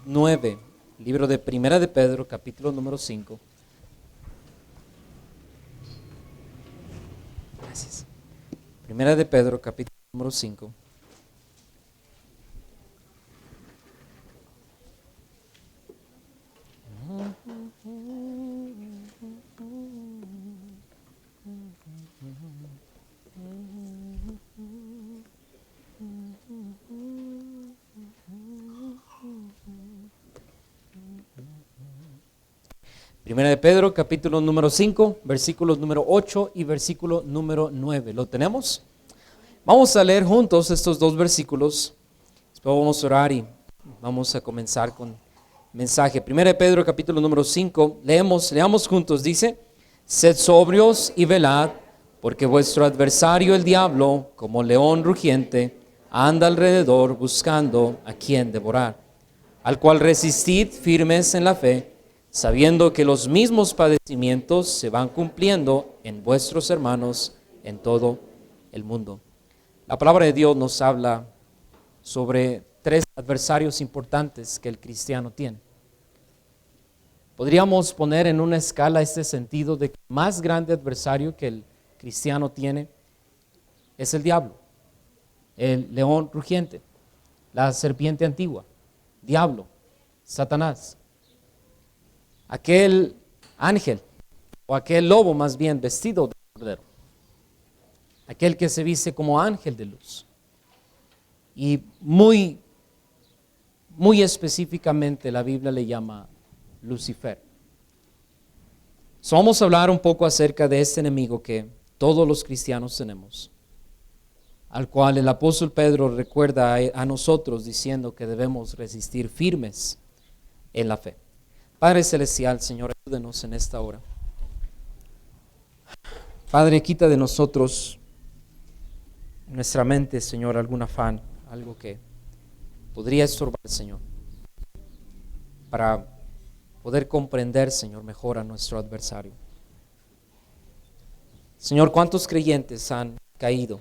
9, libro de Primera de Pedro, capítulo número 5. Gracias. Primera de Pedro, capítulo número 5. Primera de Pedro, capítulo número 5, versículos número 8 y versículo número 9. ¿Lo tenemos? Vamos a leer juntos estos dos versículos. Después vamos a orar y vamos a comenzar con el mensaje. Primera de Pedro, capítulo número 5. Leamos juntos. Dice: Sed sobrios y velad, porque vuestro adversario el diablo, como león rugiente, anda alrededor buscando a quien devorar, al cual resistid firmes en la fe, sabiendo que los mismos padecimientos se van cumpliendo en vuestros hermanos en todo el mundo. La palabra de Dios nos habla sobre tres adversarios importantes que el cristiano tiene. Podríamos poner en una escala este sentido de que el más grande adversario que el cristiano tiene es el diablo, el león rugiente, la serpiente antigua, diablo, Satanás. Aquel ángel, o aquel lobo más bien vestido de cordero, aquel que se viste como ángel de luz. Y muy específicamente la Biblia le llama Lucifer. Vamos a hablar un poco acerca de este enemigo que todos los cristianos tenemos, al cual el apóstol Pedro recuerda a nosotros diciendo que debemos resistir firmes en la fe. Padre Celestial, Señor, ayúdenos en esta hora. Padre, quita de nosotros, en nuestra mente, Señor, algún afán, algo que podría estorbar, Señor, para poder comprender, Señor, mejor a nuestro adversario. Señor, ¿cuántos creyentes han caído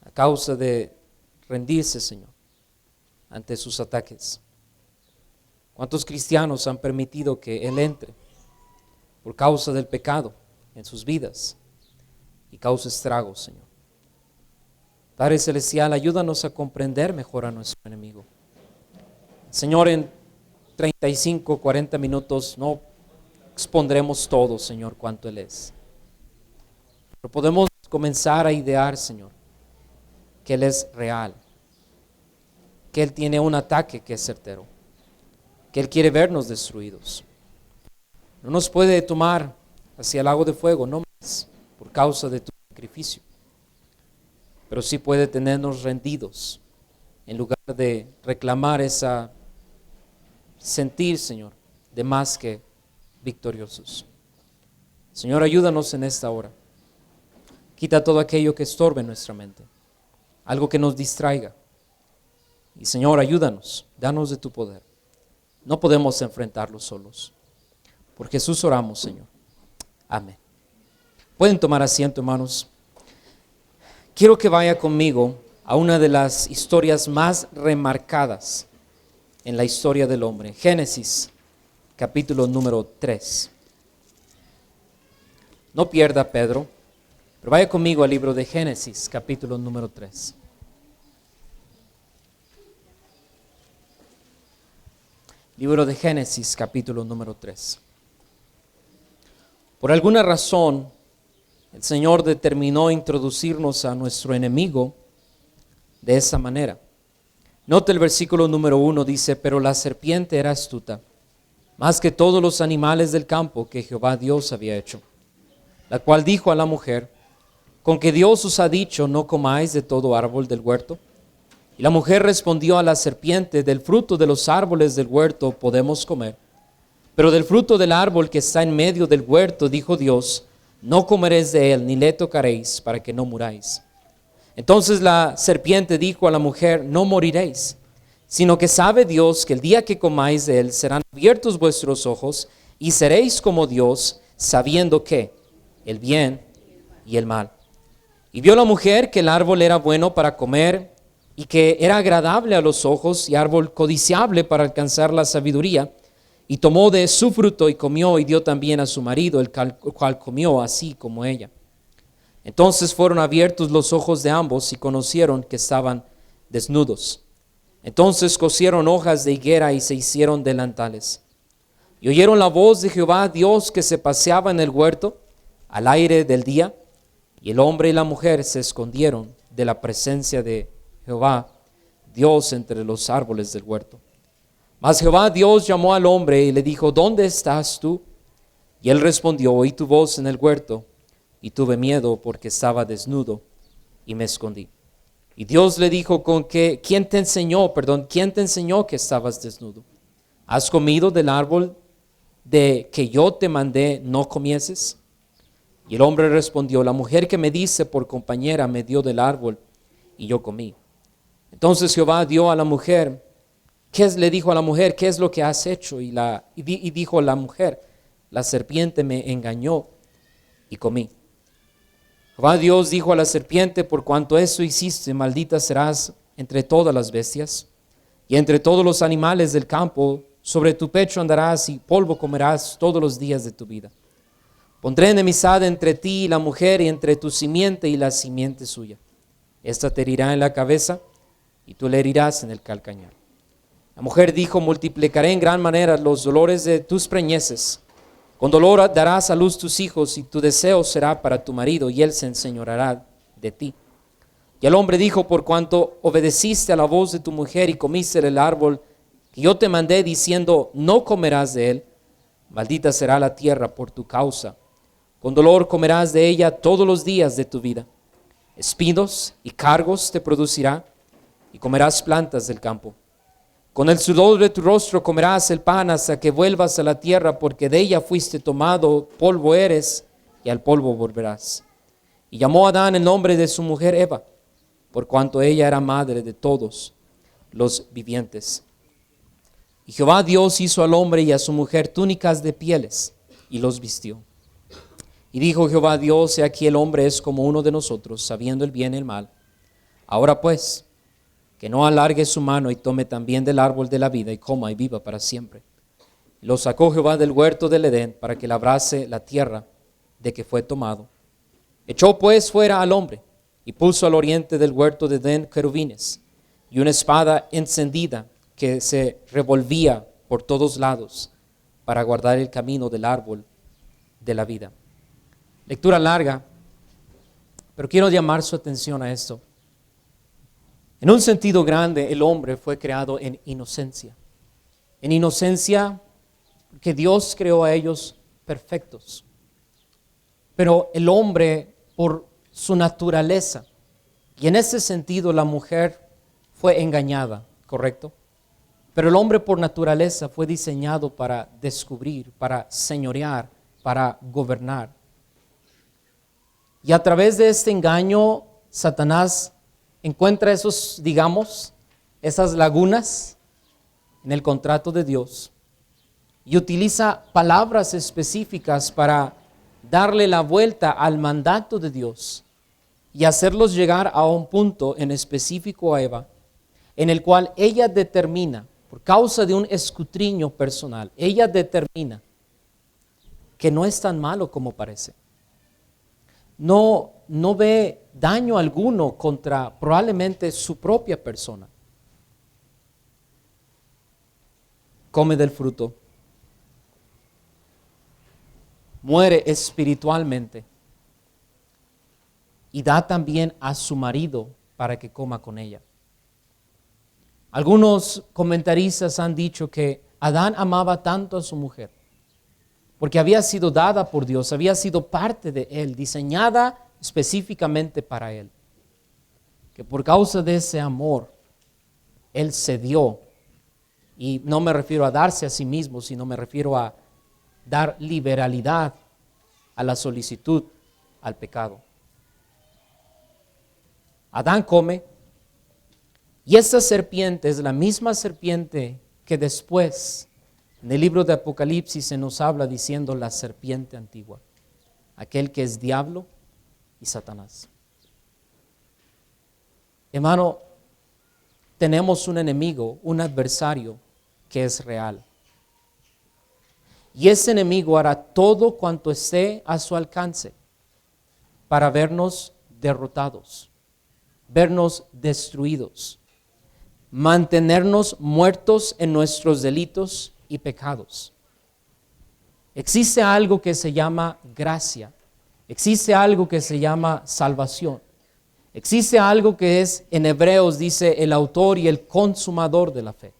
a causa de rendirse, Señor, ante sus ataques? ¿Cuántos cristianos han permitido que Él entre por causa del pecado en sus vidas y causa estragos, Señor? Padre Celestial, ayúdanos a comprender mejor a nuestro enemigo. Señor, en 35, 40 minutos no expondremos todo, Señor, cuánto Él es. Pero podemos comenzar a idear, Señor, que Él es real, que Él tiene un ataque que es certero, que Él quiere vernos destruidos. No nos puede tomar hacia el lago de fuego, no más, por causa de tu sacrificio. Pero sí puede tenernos rendidos, en lugar de reclamar esa sentir, Señor, de más que victoriosos. Señor, ayúdanos en esta hora. Quita todo aquello que estorbe nuestra mente, algo que nos distraiga. Y Señor, ayúdanos, danos de tu poder. No podemos enfrentarlos solos. Por Jesús oramos, Señor. Amén. Pueden tomar asiento, hermanos. Quiero que vaya conmigo a una de las historias más remarcadas en la historia del hombre. Génesis, capítulo número 3. No pierda, Pedro, pero vaya conmigo al libro de Génesis, capítulo número 3. Libro de Génesis, capítulo número 3. Por alguna razón, el Señor determinó introducirnos a nuestro enemigo de esa manera. Note el versículo número 1, dice: Pero la serpiente era astuta, más que todos los animales del campo que Jehová Dios había hecho, la cual dijo a la mujer: ¿Con que Dios os ha dicho, no comáis de todo árbol del huerto? Y la mujer respondió a la serpiente: Del fruto de los árboles del huerto podemos comer, pero del fruto del árbol que está en medio del huerto, dijo Dios, no comeréis de él, ni le tocaréis, para que no muráis. Entonces la serpiente dijo a la mujer: No moriréis, sino que sabe Dios que el día que comáis de él serán abiertos vuestros ojos, y seréis como Dios, sabiendo que el bien y el mal. Y vio la mujer que el árbol era bueno para comer, y que era agradable a los ojos y árbol codiciable para alcanzar la sabiduría. Y tomó de su fruto y comió y dio también a su marido, el cual comió así como ella. Entonces fueron abiertos los ojos de ambos y conocieron que estaban desnudos. Entonces cosieron hojas de higuera y se hicieron delantales. Y oyeron la voz de Jehová Dios que se paseaba en el huerto al aire del día. Y el hombre y la mujer se escondieron de la presencia de Jehová Dios entre los árboles del huerto. Mas Jehová Dios llamó al hombre y le dijo: ¿Dónde estás tú? Y él respondió: Oí tu voz en el huerto y tuve miedo porque estaba desnudo y me escondí. Y Dios le dijo: ¿Quién te enseñó que estabas desnudo? ¿Has comido del árbol de que yo te mandé no comieses? Y el hombre respondió: La mujer que me diste por compañera me dio del árbol y yo comí. Entonces Jehová dio a la mujer, le dijo a la mujer: ¿qué es lo que has hecho? Y dijo la mujer: la serpiente me engañó y comí. Jehová Dios dijo a la serpiente: por cuanto eso hiciste, maldita serás entre todas las bestias y entre todos los animales del campo. Sobre tu pecho andarás y polvo comerás todos los días de tu vida. Pondré enemistad entre ti y la mujer, y entre tu simiente y la simiente suya. Esta te herirá en la cabeza y tú le herirás en el calcañar. La mujer dijo: multiplicaré en gran manera los dolores de tus preñeces. Con dolor darás a luz tus hijos, y tu deseo será para tu marido, y él se enseñoreará de ti. Y el hombre dijo: por cuanto obedeciste a la voz de tu mujer y comiste del árbol que yo te mandé, diciendo: no comerás de él, maldita será la tierra por tu causa. Con dolor comerás de ella todos los días de tu vida. Espinos y cargos te producirá, y comerás plantas del campo. Con el sudor de tu rostro comerás el pan hasta que vuelvas a la tierra, porque de ella fuiste tomado, polvo eres, y al polvo volverás. Y llamó a Adán el nombre de su mujer Eva, por cuanto ella era madre de todos los vivientes. Y Jehová Dios hizo al hombre y a su mujer túnicas de pieles, y los vistió. Y dijo Jehová Dios: he aquí el hombre es como uno de nosotros, sabiendo el bien y el mal. Ahora pues, que no alargue su mano y tome también del árbol de la vida y coma y viva para siempre. Y lo sacó Jehová del huerto del Edén para que labrase la tierra de que fue tomado. Echó pues fuera al hombre y puso al oriente del huerto de Edén querubines y una espada encendida que se revolvía por todos lados para guardar el camino del árbol de la vida. Lectura larga, pero quiero llamar su atención a esto. En un sentido grande, el hombre fue creado en inocencia. En inocencia, porque Dios creó a ellos perfectos. Pero el hombre, por su naturaleza, y en ese sentido la mujer fue engañada, ¿correcto? Pero el hombre por naturaleza fue diseñado para descubrir, para señorear, para gobernar. Y a través de este engaño, Satanás encuentra esas lagunas en el contrato de Dios y utiliza palabras específicas para darle la vuelta al mandato de Dios y hacerlos llegar a un punto en específico a Eva, en el cual ella determina, por causa de un escrutinio personal, ella determina que no es tan malo como parece. No ve daño alguno contra probablemente su propia persona. Come del fruto. Muere espiritualmente. Y da también a su marido para que coma con ella. Algunos comentaristas han dicho que Adán amaba tanto a su mujer, porque había sido dada por Dios, había sido parte de él, diseñada específicamente para él, que por causa de ese amor, él cedió. Y no me refiero a darse a sí mismo, sino me refiero a dar liberalidad a la solicitud, al pecado. Adán come, y esta serpiente es la misma serpiente que después en el libro de Apocalipsis se nos habla diciendo la serpiente antigua, aquel que es diablo y Satanás. Hermano, tenemos un enemigo, un adversario que es real. Y ese enemigo hará todo cuanto esté a su alcance para vernos derrotados, vernos destruidos, mantenernos muertos en nuestros delitos y pecados. Existe algo que se llama gracia, existe algo que se llama salvación, existe algo que es, en Hebreos dice, el autor y el consumador de la fe.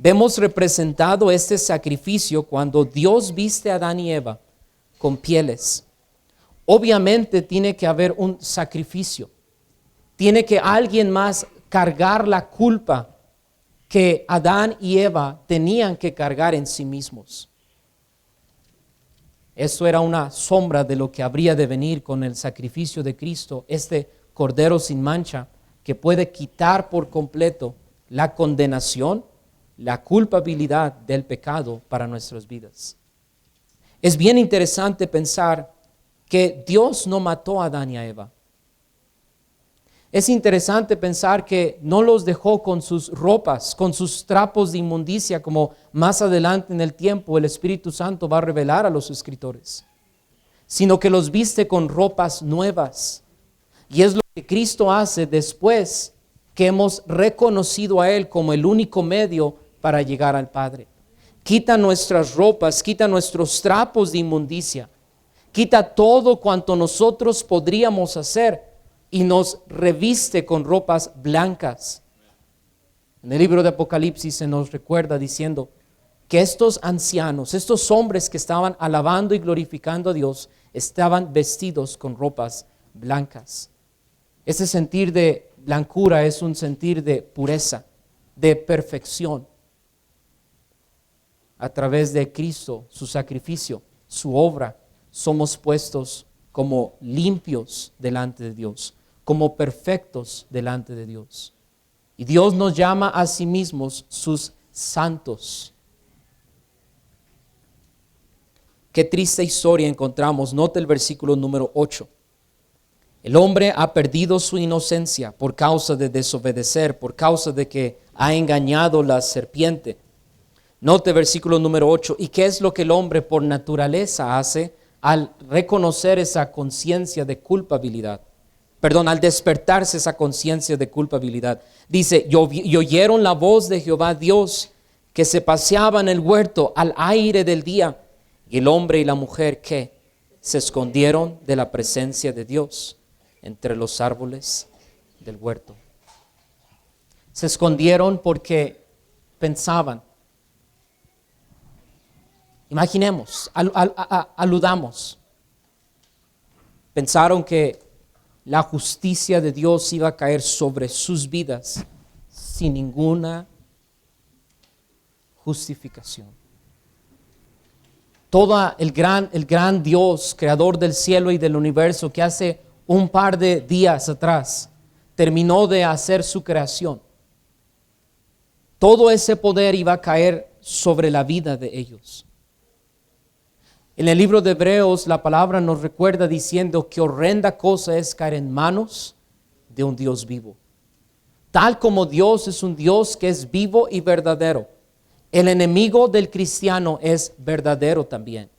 Vemos representado este sacrificio cuando Dios viste a Adán y Eva con pieles. Obviamente tiene que haber un sacrificio. Tiene que alguien más cargar la culpa que Adán y Eva tenían que cargar en sí mismos. Eso era una sombra de lo que habría de venir con el sacrificio de Cristo, este Cordero sin mancha que puede quitar por completo la condenación, la culpabilidad del pecado para nuestras vidas. Es bien interesante pensar que Dios no mató a Adán y a Eva. Es interesante pensar que no los dejó con sus ropas, con sus trapos de inmundicia, como más adelante en el tiempo el Espíritu Santo va a revelar a los escritores, sino que los viste con ropas nuevas. Y es lo que Cristo hace después que hemos reconocido a Él como el único medio para llegar al Padre. Quita nuestras ropas, quita nuestros trapos de inmundicia, quita todo cuanto nosotros podríamos hacer y nos reviste con ropas blancas. En el libro de Apocalipsis se nos recuerda diciendo que estos ancianos, estos hombres que estaban alabando y glorificando a Dios, estaban vestidos con ropas blancas. Ese sentir de blancura es un sentir de pureza, de perfección. A través de Cristo, su sacrificio, su obra, somos puestos como limpios delante de Dios, como perfectos delante de Dios. Y Dios nos llama a sí mismos sus santos. Qué triste historia encontramos. Nota el versículo número 8. El hombre ha perdido su inocencia por causa de desobedecer, por causa de que ha engañado la serpiente. Note versículo número 8. ¿Y qué es lo que el hombre por naturaleza hace al reconocer esa conciencia de culpabilidad? Al despertarse esa conciencia de culpabilidad. Dice, y oyeron la voz de Jehová Dios que se paseaba en el huerto al aire del día. Y el hombre y la mujer que se escondieron de la presencia de Dios entre los árboles del huerto. Se escondieron porque pensaban. Imaginemos, aludamos. Pensaron que la justicia de Dios iba a caer sobre sus vidas sin ninguna justificación. Todo el gran Dios, creador del cielo y del universo, que hace un par de días atrás terminó de hacer su creación. Todo ese poder iba a caer sobre la vida de ellos. En el libro de Hebreos la palabra nos recuerda diciendo que horrenda cosa es caer en manos de un Dios vivo. Tal como Dios es un Dios que es vivo y verdadero, el enemigo del cristiano es verdadero también.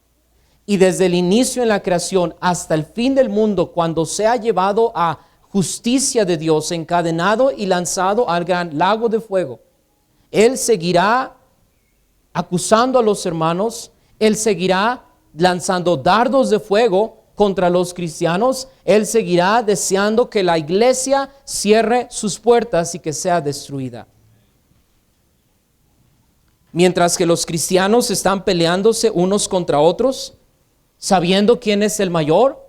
Y desde el inicio en la creación hasta el fin del mundo, cuando sea llevado a justicia de Dios, encadenado y lanzado al gran lago de fuego, Él seguirá acusando a los hermanos, Él seguirá lanzando dardos de fuego contra los cristianos, Él seguirá deseando que la iglesia cierre sus puertas y que sea destruida. Mientras que los cristianos están peleándose unos contra otros, sabiendo quién es el mayor,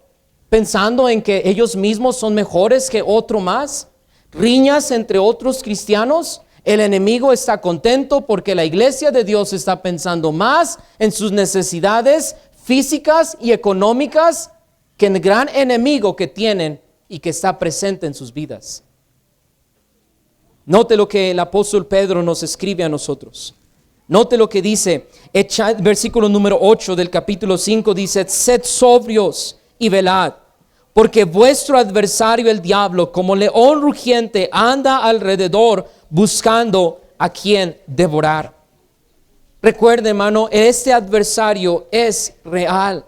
pensando en que ellos mismos son mejores que otro más, riñas entre otros cristianos, el enemigo está contento porque la iglesia de Dios está pensando más en sus necesidades físicas y económicas que el gran enemigo que tienen y que está presente en sus vidas. Note lo que el apóstol Pedro nos escribe a nosotros. Note lo que dice, versículo número 8 del capítulo 5 dice, sed sobrios y velad, porque vuestro adversario el diablo, como león rugiente, anda alrededor buscando a quien devorar. Recuerde, hermano, este adversario es real.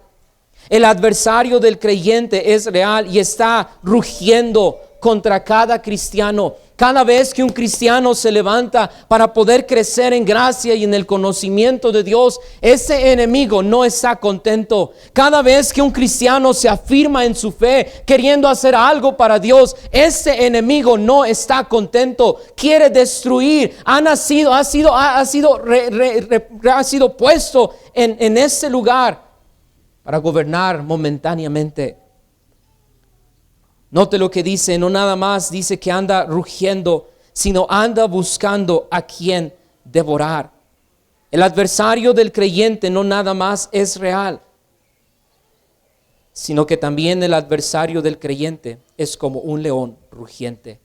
El adversario del creyente es real y está rugiendo contra cada cristiano. Cada vez que un cristiano se levanta para poder crecer en gracia y en el conocimiento de Dios, ese enemigo no está contento. Cada vez que un cristiano se afirma en su fe, queriendo hacer algo para Dios, ese enemigo no está contento. Quiere destruir. Ha sido puesto en ese lugar para gobernar momentáneamente. Note lo que dice, no nada más dice que anda rugiendo, sino anda buscando a quien devorar. El adversario del creyente no nada más es real, sino que también el adversario del creyente es como un león rugiente.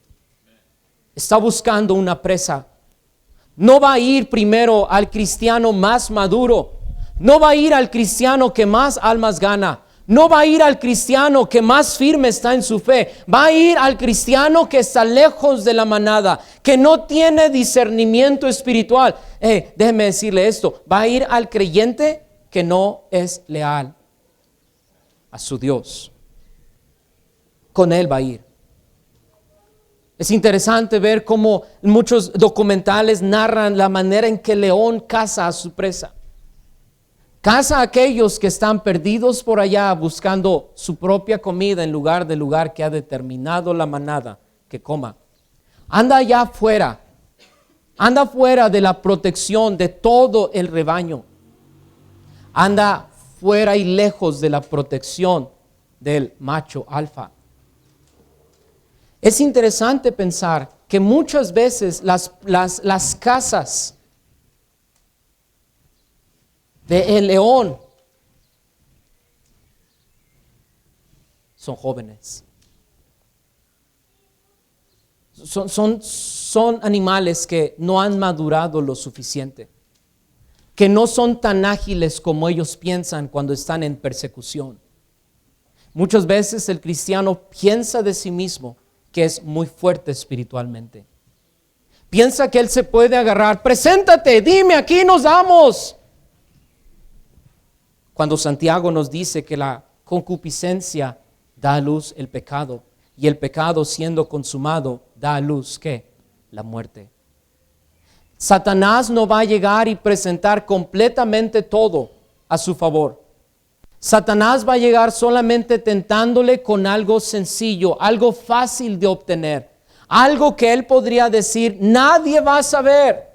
Está buscando una presa. No va a ir primero al cristiano más maduro, no va a ir al cristiano que más almas gana. No va a ir al cristiano que más firme está en su fe. Va a ir al cristiano que está lejos de la manada, que no tiene discernimiento espiritual. Déjeme decirle esto. Va a ir al creyente que no es leal a su Dios. Con él va a ir. Es interesante ver cómo muchos documentales narran la manera en que el león caza a su presa. Caza a aquellos que están perdidos por allá buscando su propia comida en lugar del lugar que ha determinado la manada que coma. Anda allá afuera. Anda fuera de la protección de todo el rebaño. Anda fuera y lejos de la protección del macho alfa. Es interesante pensar que muchas veces las casas del león son jóvenes. Son animales que no han madurado lo suficiente, que no son tan ágiles como ellos piensan cuando están en persecución. Muchas veces el cristiano piensa de sí mismo que es muy fuerte espiritualmente. Piensa que él se puede agarrar. Preséntate, dime, aquí nos damos. Cuando Santiago nos dice que la concupiscencia da a luz el pecado, y el pecado siendo consumado da a luz, ¿qué? La muerte. Satanás no va a llegar y presentar completamente todo a su favor. Satanás va a llegar solamente tentándole con algo sencillo, algo fácil de obtener, algo que él podría decir, nadie va a saber.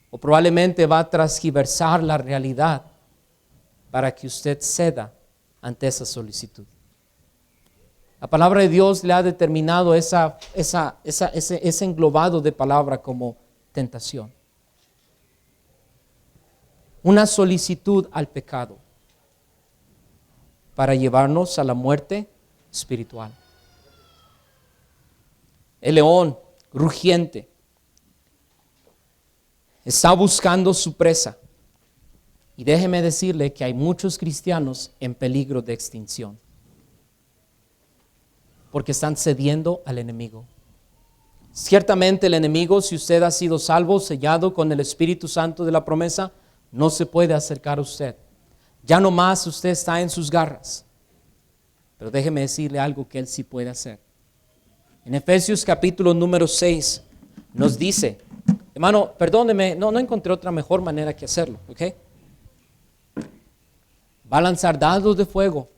O probablemente va a transgiversar la realidad para que usted ceda ante esa solicitud. La palabra de Dios le ha determinado ese englobado de palabra como tentación. Una solicitud al pecado para llevarnos a la muerte espiritual. El león rugiente está buscando su presa. Y déjeme decirle que hay muchos cristianos en peligro de extinción, porque están cediendo al enemigo. Ciertamente el enemigo, si usted ha sido salvo, sellado con el Espíritu Santo de la promesa, no se puede acercar a usted. Ya no más usted está en sus garras. Pero déjeme decirle algo que él sí puede hacer. En Efesios capítulo número 6 nos dice, hermano, perdóneme, no encontré otra mejor manera que hacerlo, ¿ok? Va a lanzar dardos de fuego.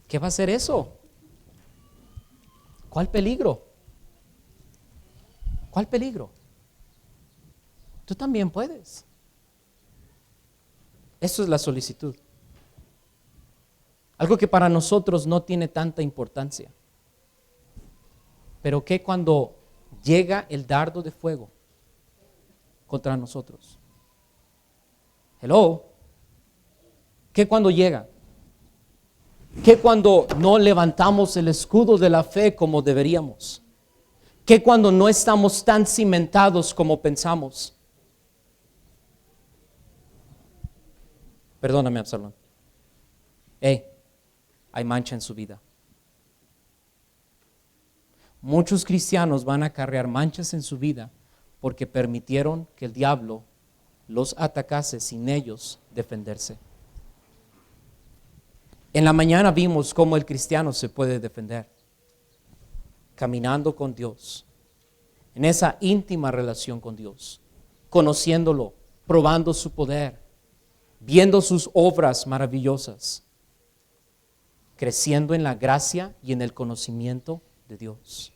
¿Qué va a hacer eso? ¿Cuál peligro? ¿Cuál peligro? Tú también puedes. Eso es la solicitud. Algo que para nosotros no tiene tanta importancia. Pero que cuando llega el dardo de fuego contra nosotros. Hello. ¿Qué cuando llega? ¿Qué cuando no levantamos el escudo de la fe como deberíamos? ¿Qué cuando no estamos tan cimentados como pensamos? Perdóname, Absalón. hay mancha en su vida. Muchos cristianos van a acarrear manchas en su vida porque permitieron que el diablo los atacase sin ellos defenderse. En la mañana vimos cómo el cristiano se puede defender, caminando con Dios, en esa íntima relación con Dios, conociéndolo, probando su poder, viendo sus obras maravillosas, creciendo en la gracia y en el conocimiento de Dios.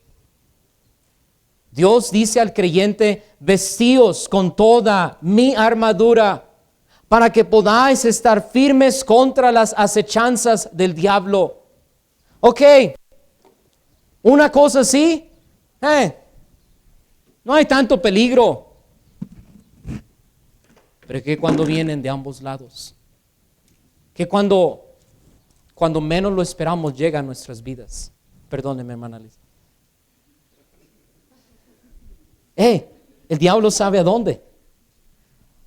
Dios dice al creyente: vestíos con toda mi armadura para que podáis estar firmes contra las acechanzas del diablo. Ok, una cosa sí, no hay tanto peligro. Pero que cuando vienen de ambos lados, que cuando menos lo esperamos llega a nuestras vidas. Perdóneme, hermana Liz. El diablo sabe a dónde.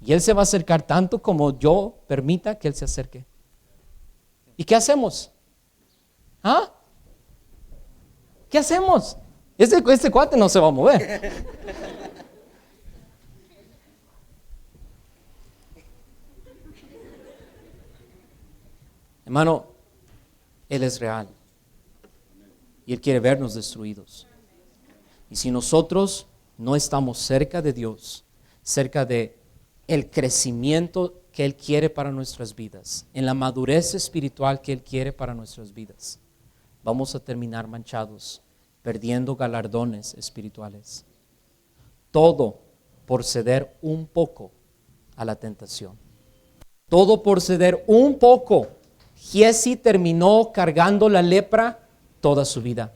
Y él se va a acercar tanto como yo permita que él se acerque. ¿Y qué hacemos? ¿Qué hacemos? Este cuate no se va a mover. Hermano, Él es real. Y Él quiere vernos destruidos. Y si nosotros no estamos cerca de Dios, cerca de el crecimiento que Él quiere para nuestras vidas, en la madurez espiritual que Él quiere para nuestras vidas, vamos a terminar manchados, perdiendo galardones espirituales. Todo por ceder un poco a la tentación. Todo por ceder un poco. Giezi terminó cargando la lepra toda su vida.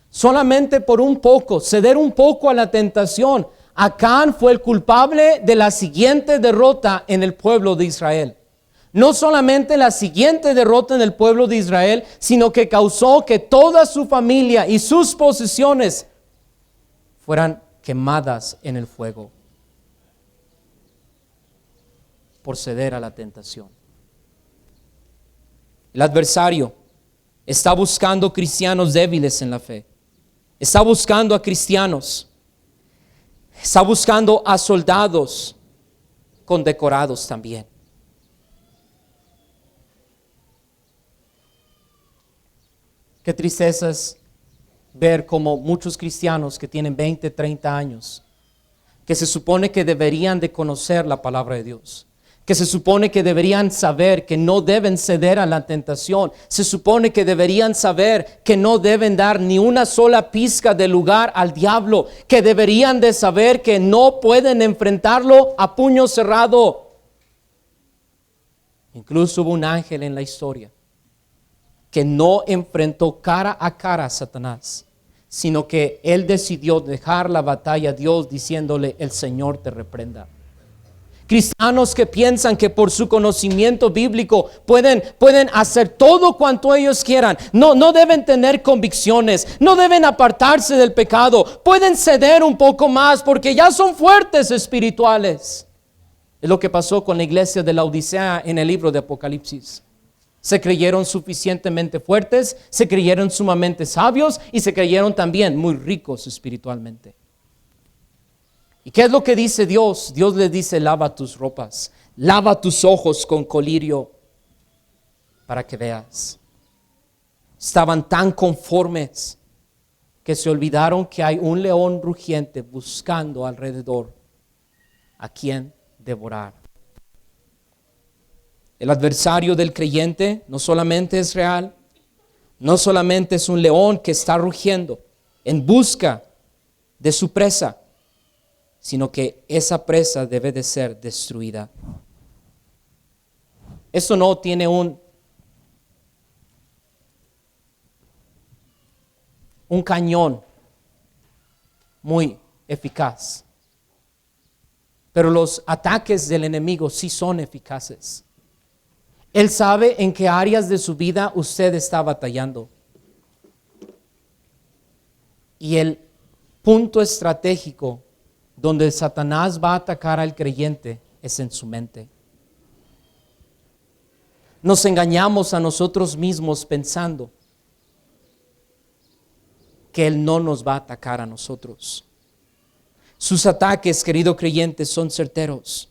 Solamente por un poco, ceder un poco a la tentación. Acán fue el culpable de la siguiente derrota en el pueblo de Israel. No solamente la siguiente derrota en el pueblo de Israel, sino que causó que toda su familia y sus posesiones fueran quemadas en el fuego por ceder a la tentación. El adversario está buscando cristianos débiles en la fe. Está buscando a cristianos. Está buscando a soldados condecorados también. Qué tristeza es ver como muchos cristianos que tienen 20, 30 años, que se supone que deberían de conocer la palabra de Dios, que se supone que deberían saber que no deben ceder a la tentación, se supone que deberían saber que no deben dar ni una sola pizca de lugar al diablo, que deberían de saber que no pueden enfrentarlo a puño cerrado. Incluso hubo un ángel en la historia que no enfrentó cara a cara a Satanás, sino que él decidió dejar la batalla a Dios diciéndole: el Señor te reprenda. Cristianos que piensan que por su conocimiento bíblico pueden hacer todo cuanto ellos quieran. No deben tener convicciones, no deben apartarse del pecado, pueden ceder un poco más porque ya son fuertes espirituales. Es lo que pasó con la iglesia de la Odisea en el libro de Apocalipsis. Se creyeron suficientemente fuertes, se creyeron sumamente sabios y se creyeron también muy ricos espiritualmente. ¿Y qué es lo que dice Dios? Dios les dice: lava tus ropas, lava tus ojos con colirio para que veas. Estaban tan conformes que se olvidaron que hay un león rugiente buscando alrededor a quien devorar. El adversario del creyente no solamente es real, no solamente es un león que está rugiendo en busca de su presa, sino que esa presa debe de ser destruida. Esto no tiene un cañón muy eficaz, pero los ataques del enemigo sí son eficaces. Él sabe en qué áreas de su vida usted está batallando. Y el punto estratégico donde Satanás va a atacar al creyente es en su mente. nos engañamos a nosotros mismos pensando que Él no nos va a atacar a nosotros. Sus ataques, querido creyente, son certeros.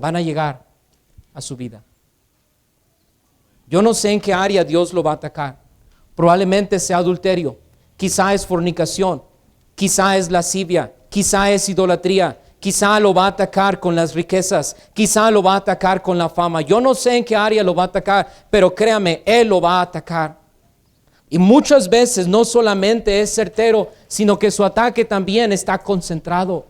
Van a llegar a su vida. Yo no sé en qué área Dios lo va a atacar. Probablemente sea adulterio, quizá es fornicación, quizá es lascivia, quizá es idolatría, quizá lo va a atacar con las riquezas, quizá lo va a atacar con la fama. Yo no sé en qué área lo va a atacar, pero créame, Él lo va a atacar. Y muchas veces no solamente es certero, sino que su ataque también está concentrado.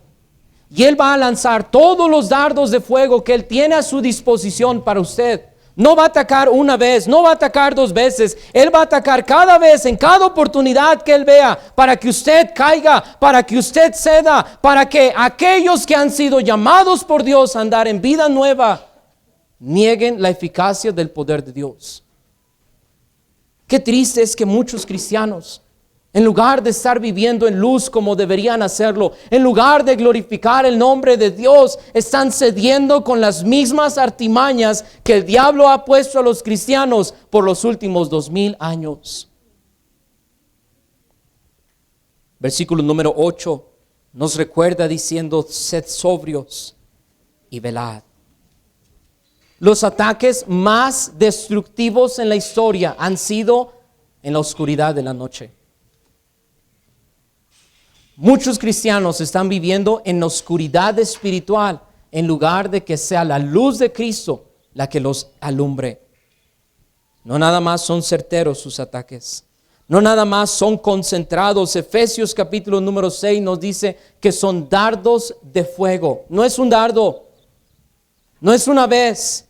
Y Él va a lanzar todos los dardos de fuego que Él tiene a su disposición para usted. No va a atacar una vez, no va a atacar dos veces. Él va a atacar cada vez, en cada oportunidad que Él vea, para que usted caiga, para que usted ceda, para que aquellos que han sido llamados por Dios a andar en vida nueva, nieguen la eficacia del poder de Dios. Qué triste es que muchos cristianos, en lugar de estar viviendo en luz como deberían hacerlo, en lugar de glorificar el nombre de Dios, están cediendo con las mismas artimañas que el diablo ha puesto a los cristianos por los últimos 2000 años. Versículo número 8 nos recuerda diciendo: sed sobrios y velad. Los ataques más destructivos en la historia han sido en la oscuridad de la noche. Muchos cristianos están viviendo en oscuridad espiritual en lugar de que sea la luz de Cristo la que los alumbre. No nada más son certeros sus ataques, no nada más son concentrados. Efesios capítulo número 6 nos dice que son dardos de fuego. No es un dardo, no es una vez.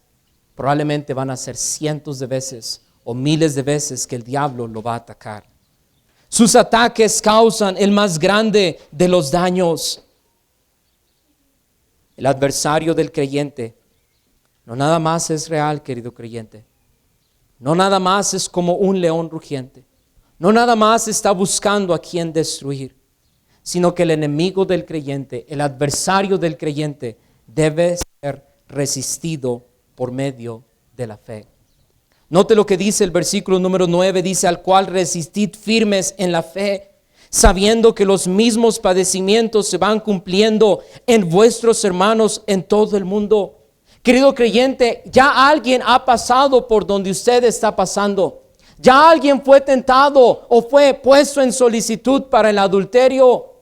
Probablemente van a ser cientos de veces o miles de veces que el diablo lo va a atacar. Sus ataques causan el más grande de los daños. El adversario del creyente no nada más es real, querido creyente. No nada más es como un león rugiente. No nada más está buscando a quien destruir, sino que el enemigo del creyente, el adversario del creyente, debe ser resistido por medio de la fe. Note lo que dice el versículo número 9, dice: al cual resistid firmes en la fe, sabiendo que los mismos padecimientos se van cumpliendo en vuestros hermanos en todo el mundo. Querido creyente, ya alguien ha pasado por donde usted está pasando. Ya alguien fue tentado o fue puesto en solicitud para el adulterio.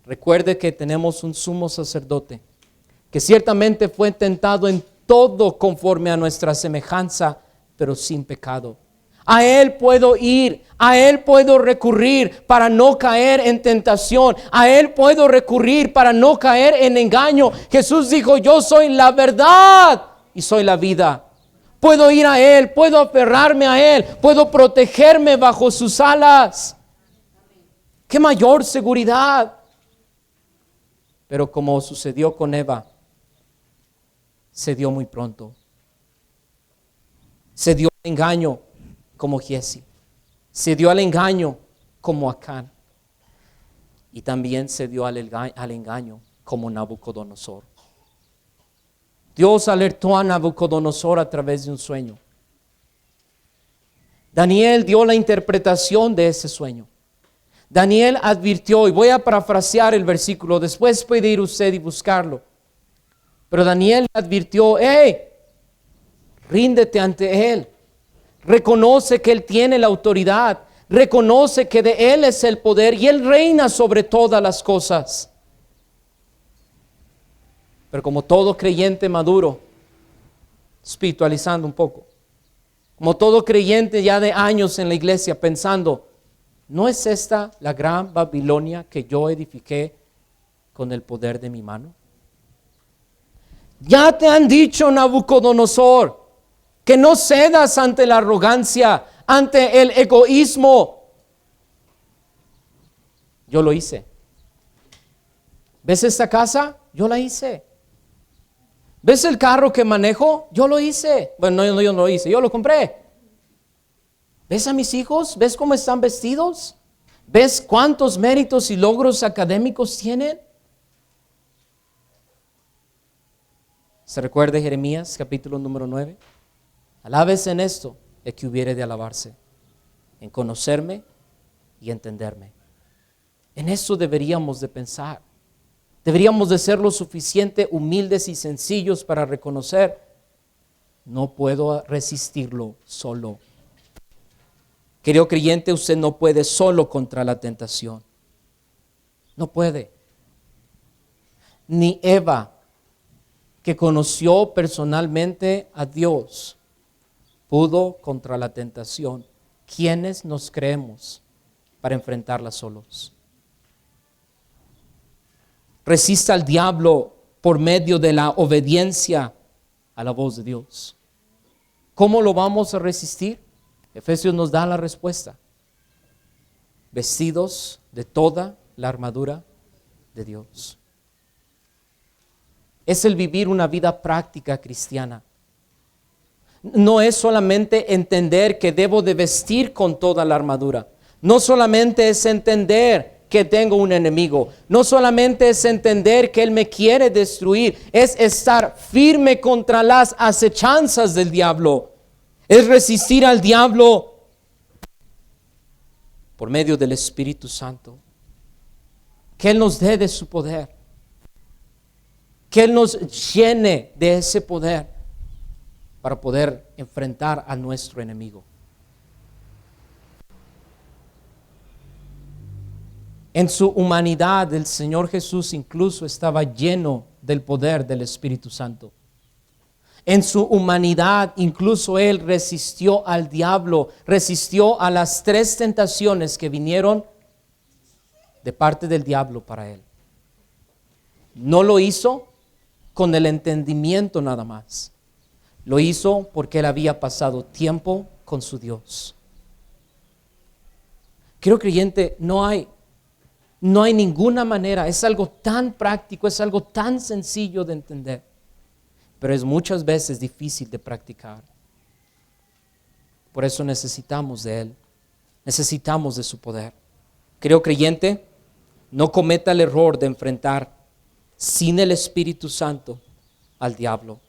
Recuerde que tenemos un sumo sacerdote que ciertamente fue tentado en todo conforme a nuestra semejanza, pero sin pecado. A Él puedo ir, a Él puedo recurrir para no caer en tentación. A Él puedo recurrir para no caer en engaño. Jesús dijo: yo soy la verdad y soy la vida. Puedo ir a Él, puedo aferrarme a Él, puedo protegerme bajo sus alas. ¡Qué mayor seguridad! Pero como sucedió con Eva, se dio muy pronto. Se dio al engaño como Giezi. Se dio al engaño como Acán. Y también se dio al engaño como Nabucodonosor. Dios alertó a Nabucodonosor a través de un sueño. Daniel dio la interpretación de ese sueño. Daniel advirtió, y voy a parafrasear el versículo, después puede ir usted y buscarlo. Pero Daniel advirtió: ríndete ante Él. Reconoce que Él tiene la autoridad. Reconoce que de Él es el poder y Él reina sobre todas las cosas. Pero como todo creyente maduro, espiritualizando un poco, como todo creyente ya de años en la iglesia, pensando: ¿no es esta la gran Babilonia que yo edifiqué con el poder de mi mano? Ya te han dicho, Nabucodonosor, que no cedas ante la arrogancia, ante el egoísmo. Yo lo hice. ¿Ves esta casa? Yo la hice. ¿Ves el carro que manejo? Yo lo hice. Bueno, yo no lo hice, yo lo compré. ¿Ves a mis hijos? ¿Ves cómo están vestidos? ¿Ves cuántos méritos y logros académicos tienen? ¿Se recuerda Jeremías capítulo número 9? Alábese en esto el que hubiere de alabarse, en conocerme y entenderme. En eso deberíamos de pensar. Deberíamos de ser lo suficiente humildes y sencillos para reconocer, no puedo resistirlo solo. Querido creyente, usted no puede solo contra la tentación. No puede. Ni Eva, que conoció personalmente a Dios, pudo contra la tentación. ¿Quiénes nos creemos para enfrentarla solos? Resista al diablo por medio de la obediencia a la voz de Dios. ¿Cómo lo vamos a resistir? Efesios nos da la respuesta. Vestidos de toda la armadura de Dios. Es el vivir una vida práctica cristiana. No es solamente entender que debo de vestir con toda la armadura. No solamente es entender que tengo un enemigo. No solamente es entender que Él me quiere destruir. Es estar firme contra las acechanzas del diablo. Es resistir al diablo por medio del Espíritu Santo. Que Él nos dé de su poder. Que Él nos llene de ese poder para poder enfrentar a nuestro enemigo. En su humanidad, el Señor Jesús incluso estaba lleno del poder del Espíritu Santo. En su humanidad, incluso Él resistió al diablo, resistió a las 3 tentaciones que vinieron de parte del diablo para Él. No lo hizo con el entendimiento nada más. Lo hizo porque Él había pasado tiempo con su Dios. Querido creyente, no hay ninguna manera, es algo tan práctico, es algo tan sencillo de entender, pero es muchas veces difícil de practicar. Por eso necesitamos de Él, necesitamos de su poder. Querido creyente, no cometa el error de enfrentar sin el Espíritu Santo al diablo.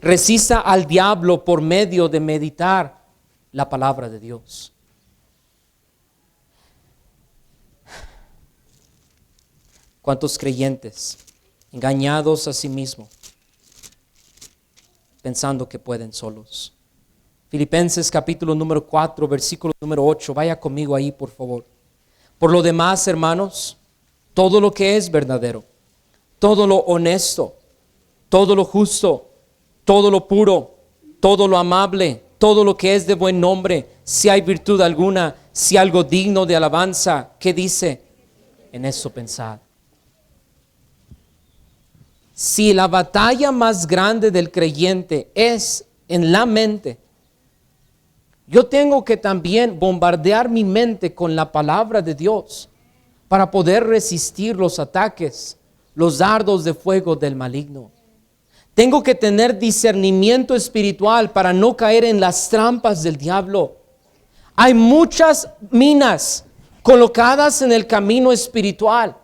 Resista al diablo por medio de meditar la palabra de Dios. ¿Cuántos creyentes engañados a sí mismos, pensando que pueden solos? Filipenses capítulo número 4, versículo número 8. Vaya conmigo ahí, por favor. Por lo demás, hermanos, todo lo que es verdadero, todo lo honesto, todo lo justo, todo lo puro, todo lo amable, todo lo que es de buen nombre, si hay virtud alguna, si algo digno de alabanza, ¿qué dice? En eso pensad. Si la batalla más grande del creyente es en la mente, yo tengo que también bombardear mi mente con la palabra de Dios para poder resistir los ataques, los dardos de fuego del maligno. Tengo que tener discernimiento espiritual para no caer en las trampas del diablo. Hay muchas minas colocadas en el camino espiritual.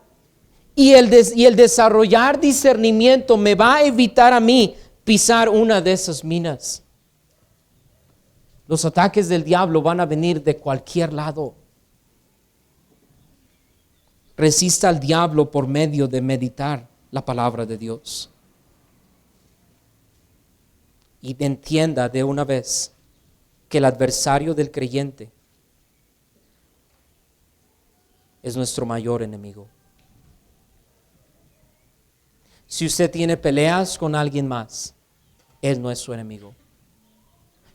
Y el desarrollar discernimiento me va a evitar a mí pisar una de esas minas. Los ataques del diablo van a venir de cualquier lado. Resista al diablo por medio de meditar la palabra de Dios. Y entienda de una vez que el adversario del creyente es nuestro mayor enemigo. Si usted tiene peleas con alguien más, él no es su enemigo.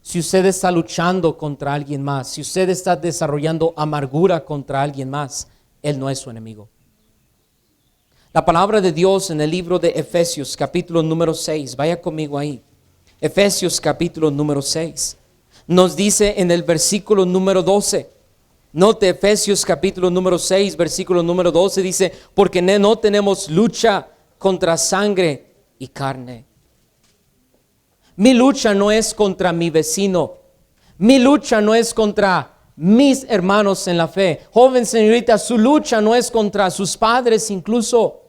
Si usted está luchando contra alguien más, si usted está desarrollando amargura contra alguien más, él no es su enemigo. La palabra de Dios en el libro de Efesios, capítulo número 6, vaya conmigo ahí. Efesios, capítulo número 6, nos dice en el versículo número 12. Note Efesios, capítulo número 6, versículo número 12, dice, porque no tenemos lucha contra sangre y carne. Mi lucha no es contra mi vecino. Mi lucha no es contra mis hermanos en la fe. Joven señorita, su lucha no es contra sus padres incluso.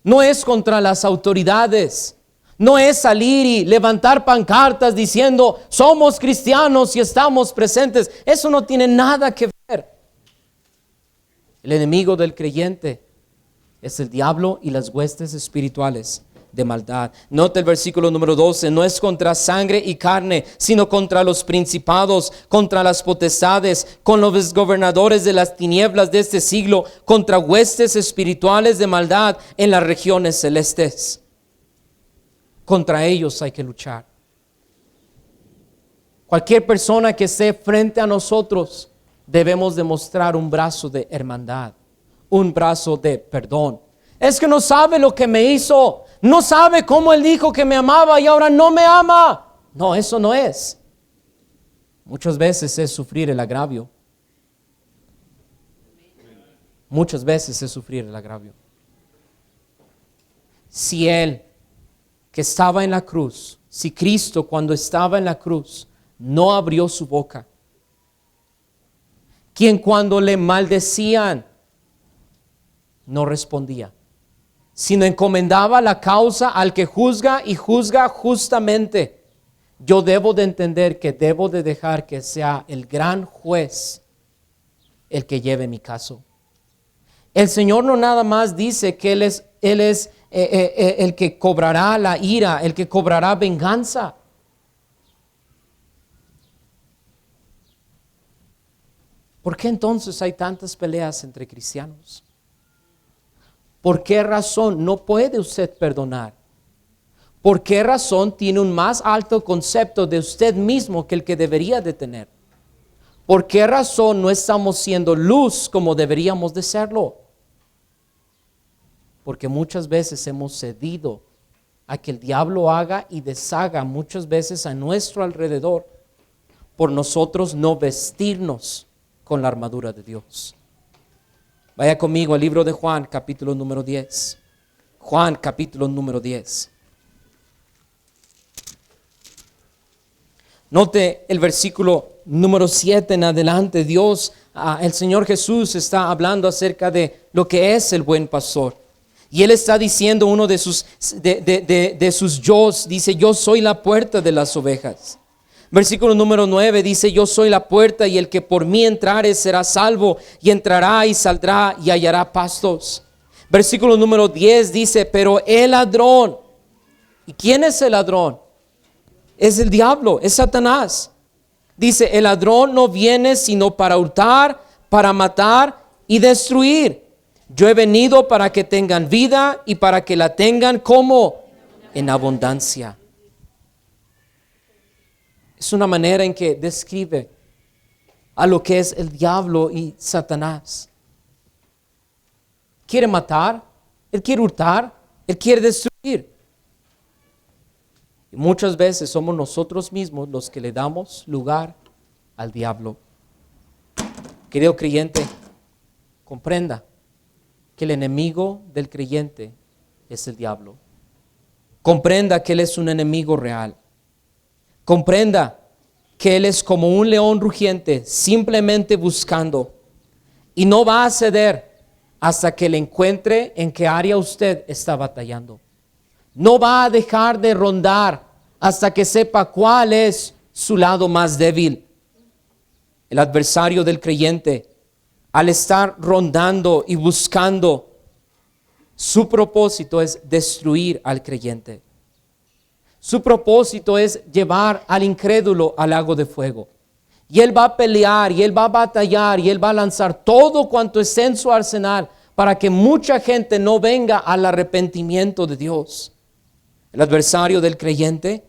no es contra las autoridades, no es salir y levantar pancartas diciendo somos cristianos y estamos presentes. Eso no tiene nada que ver. El enemigo del creyente es el diablo y las huestes espirituales de maldad. Nota el versículo número 12, no es contra sangre y carne, sino contra los principados, contra las potestades, con los gobernadores de las tinieblas de este siglo, contra huestes espirituales de maldad en las regiones celestes. Contra ellos hay que luchar. Cualquier persona que esté frente a nosotros, debemos demostrar un brazo de hermandad, un brazo de perdón. Es que no sabe lo que me hizo, no sabe cómo él dijo que me amaba y ahora no me ama. No, eso no es. Muchas veces es sufrir el agravio. Muchas veces es sufrir el agravio. Si él que estaba en la cruz, si Cristo cuando estaba en la cruz no abrió su boca, quien cuando le maldecían no respondía, sino encomendaba la causa al que juzga y juzga justamente, yo debo de entender que debo de dejar que sea el gran juez el que lleve mi caso. El Señor no nada más dice que Él es el que cobrará la ira, el que cobrará venganza. ¿Por qué entonces hay tantas peleas entre cristianos? ¿Por qué razón no puede usted perdonar? ¿Por qué razón tiene un más alto concepto de usted mismo que el que debería de tener? ¿Por qué razón no estamos siendo luz como deberíamos de serlo? Porque muchas veces hemos cedido a que el diablo haga y deshaga muchas veces a nuestro alrededor por nosotros no vestirnos con la armadura de Dios. Vaya conmigo al libro de Juan, capítulo número 10. Juan, capítulo número 10. Note el versículo número 7 en adelante. El Señor Jesús está hablando acerca de lo que es el buen pastor. Y Él está diciendo uno de sus yos, dice, yo soy la puerta de las ovejas. Versículo número 9 dice, yo soy la puerta y el que por mí entrare será salvo y entrará y saldrá y hallará pastos. Versículo número 10 dice, pero el ladrón, ¿y quién es el ladrón? Es el diablo, es Satanás. Dice, el ladrón no viene sino para hurtar, para matar y destruir. Yo he venido para que tengan vida y para que la tengan como en abundancia. Es una manera en que describe a lo que es el diablo y Satanás. Quiere matar, él quiere hurtar, él quiere destruir. Y muchas veces somos nosotros mismos los que le damos lugar al diablo. Querido creyente, comprenda que el enemigo del creyente es el diablo. Comprenda que él es un enemigo real. Comprenda que él es como un león rugiente, simplemente buscando, y no va a ceder hasta que le encuentre en qué área usted está batallando. No va a dejar de rondar hasta que sepa cuál es su lado más débil. El adversario del creyente, al estar rondando y buscando, su propósito es destruir al creyente. Su propósito es llevar al incrédulo al lago de fuego. Y él va a pelear, y él va a batallar, y él va a lanzar todo cuanto esté en su arsenal para que mucha gente no venga al arrepentimiento de Dios. El adversario del creyente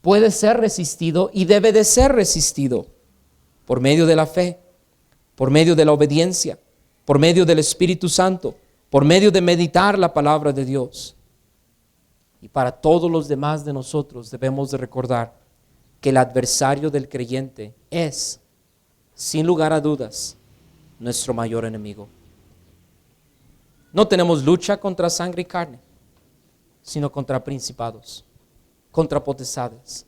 puede ser resistido y debe de ser resistido por medio de la fe, por medio de la obediencia, por medio del Espíritu Santo, por medio de meditar la palabra de Dios. Y para todos los demás de nosotros debemos de recordar que el adversario del creyente es, sin lugar a dudas, nuestro mayor enemigo. No tenemos lucha contra sangre y carne, sino contra principados, contra potestades,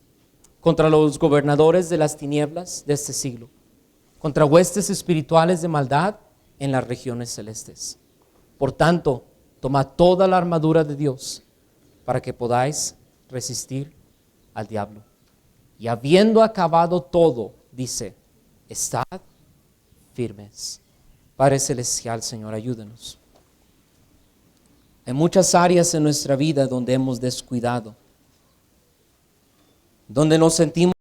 contra los gobernadores de las tinieblas de este siglo, contra huestes espirituales de maldad en las regiones celestes. Por tanto, Toma toda la armadura de Dios para que podáis resistir al diablo. Y habiendo acabado todo, dice, estad firmes. Padre Celestial, Señor, ayúdanos. Hay muchas áreas en nuestra vida donde hemos descuidado, donde nos sentimos